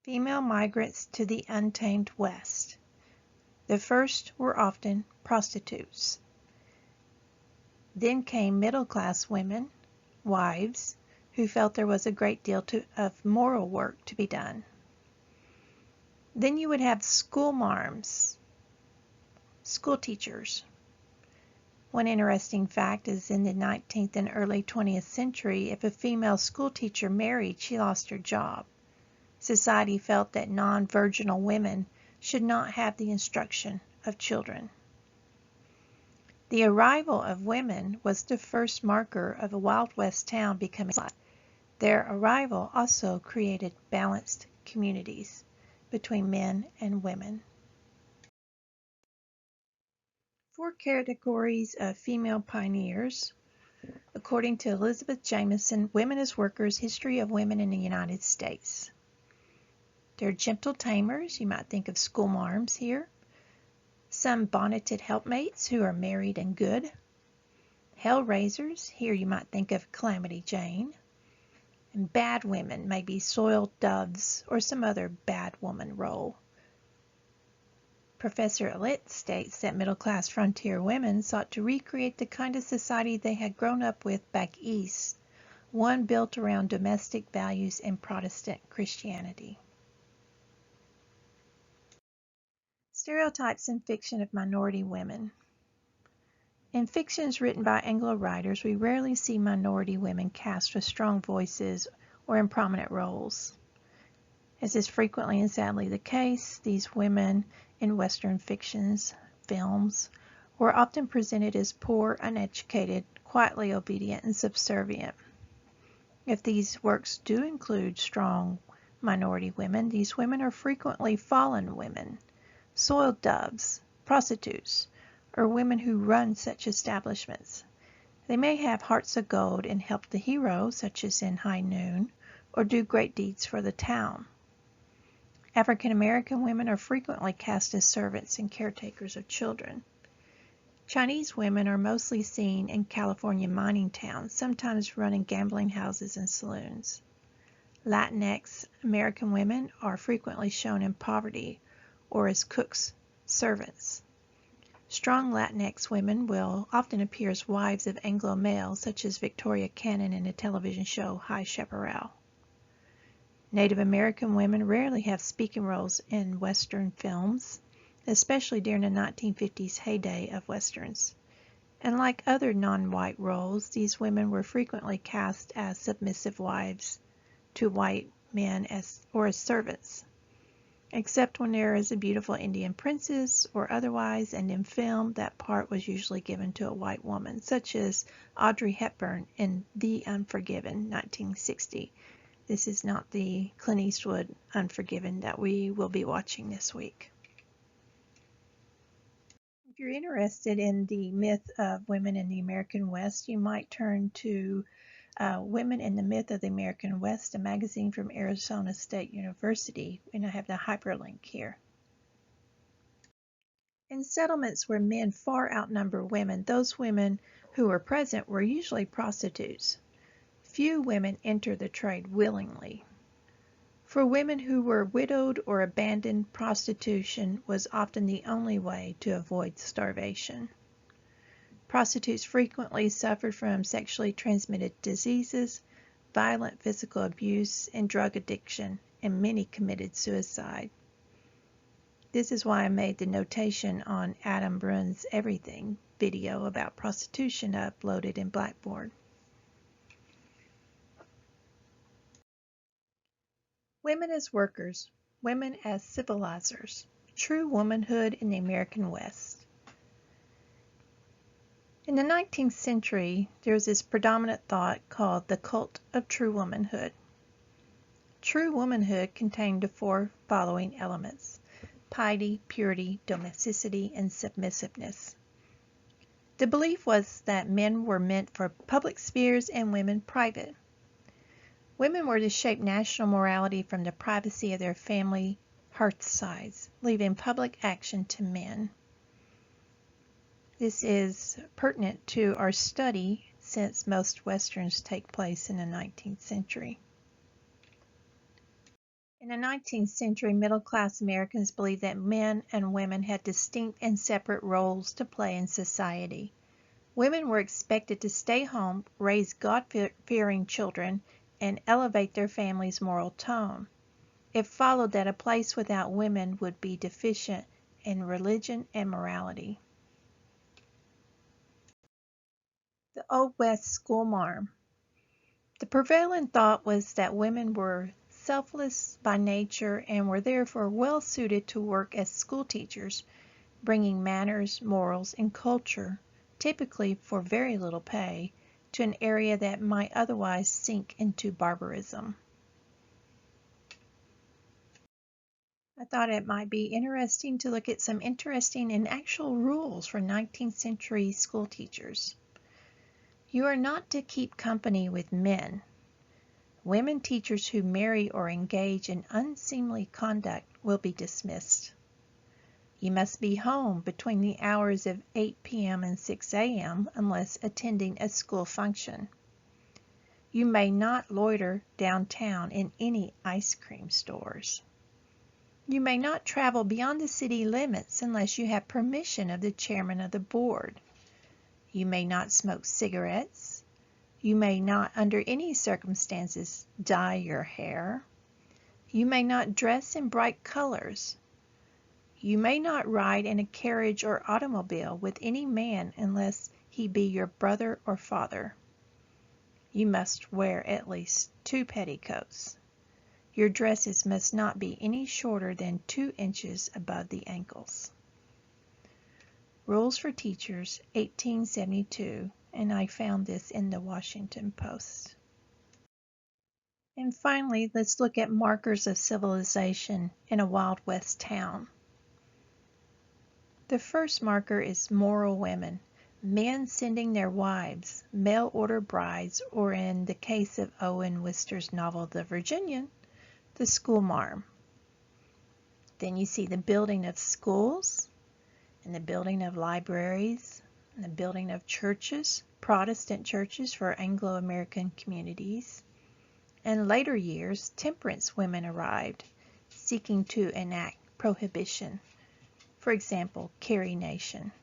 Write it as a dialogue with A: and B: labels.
A: Female migrants to the untamed West. The first were often prostitutes. Then came middle-class women, wives, who felt there was a great deal of moral work to be done. Then you would have school marms, school teachers. One interesting fact is in the 19th and early 20th century, if a female school teacher married, she lost her job. Society felt that non-virginal women should not have the instruction of children. The arrival of women was the first marker of a Wild West town becoming a slut. Their arrival also created balanced communities between men and women. 4 categories of female pioneers. According to Elizabeth Jamieson, Women as Workers, History of Women in the United States. They're gentle tamers. You might think of school marms here. Some bonneted helpmates who are married and good. Hell-raisers. Here you might think of Calamity Jane. And bad women, maybe soiled doves or some other bad woman role. Professor Allitt states that middle-class frontier women sought to recreate the kind of society they had grown up with back east, one built around domestic values and Protestant Christianity. Stereotypes in fiction of minority women. In fictions written by Anglo writers, we rarely see minority women cast with strong voices or in prominent roles. As is frequently and sadly the case, these women in Western fictions, films, were often presented as poor, uneducated, quietly obedient, and subservient. If these works do include strong minority women, these women are frequently fallen women, soiled doves, prostitutes, or women who run such establishments. They may have hearts of gold and help the hero, such as in High Noon, or do great deeds for the town. African American women are frequently cast as servants and caretakers of children. Chinese women are mostly seen in California mining towns, sometimes running gambling houses and saloons. Latinx American women are frequently shown in poverty or as cooks, servants. Strong Latinx women will often appear as wives of Anglo males, such as Victoria Cannon in the television show High Chaparral. Native American women rarely have speaking roles in Western films, especially during the 1950s heyday of Westerns. And like other non-white roles, these women were frequently cast as submissive wives to white men or as servants. Except when there is a beautiful Indian princess or otherwise, and in film, that part was usually given to a white woman, such as Audrey Hepburn in The Unforgiven, 1960. This is not the Clint Eastwood Unforgiven that we will be watching this week. If you're interested in the myth of women in the American West, you might turn to Women in the Myth of the American West, a magazine from Arizona State University, and I have the hyperlink here. In settlements where men far outnumber women, those women who were present were usually prostitutes. Few women enter the trade willingly. For women who were widowed or abandoned, prostitution was often the only way to avoid starvation. Prostitutes frequently suffered from sexually transmitted diseases, violent physical abuse, and drug addiction, and many committed suicide. This is why I made the notation on Adam Brunn's Everything video about prostitution uploaded in Blackboard. Women as workers, women as civilizers, true womanhood in the American West. In the 19th century, there was this predominant thought called the cult of true womanhood. True womanhood contained the 4 following elements: piety, purity, domesticity, and submissiveness. The belief was that men were meant for public spheres and women private. Women were to shape national morality from the privacy of their family hearthsides, leaving public action to men. This is pertinent to our study since most Westerns take place in the 19th century. In the 19th century, middle-class Americans believed that men and women had distinct and separate roles to play in society. Women were expected to stay home, raise God-fearing children, and elevate their family's moral tone. It followed that a place without women would be deficient in religion and morality. The Old West schoolmarm. The prevailing thought was that women were selfless by nature and were therefore well suited to work as schoolteachers, bringing manners, morals, and culture, typically for very little pay, to an area that might otherwise sink into barbarism. I thought it might be interesting to look at some interesting and actual rules for 19th century school teachers. You are not to keep company with men. Women teachers who marry or engage in unseemly conduct will be dismissed. You must be home between the hours of 8 p.m. and 6 a.m. unless attending a school function. You may not loiter downtown in any ice cream stores. You may not travel beyond the city limits unless you have permission of the chairman of the board. You may not smoke cigarettes. You may not, under any circumstances, dye your hair. You may not dress in bright colors. You may not ride in a carriage or automobile with any man unless he be your brother or father. You must wear at least 2 petticoats. Your dresses must not be any shorter than 2 inches above the ankles. Rules for Teachers, 1872, and I found this in the Washington Post. And finally, let's look at markers of civilization in a Wild West town. The first marker is moral women, men sending their wives, mail-order brides, or in the case of Owen Wister's novel The Virginian, the schoolmarm. Then you see the building of schools, and the building of libraries, and the building of churches, Protestant churches for Anglo-American communities. In later years, temperance women arrived, seeking to enact prohibition. For example, Carrie Nation.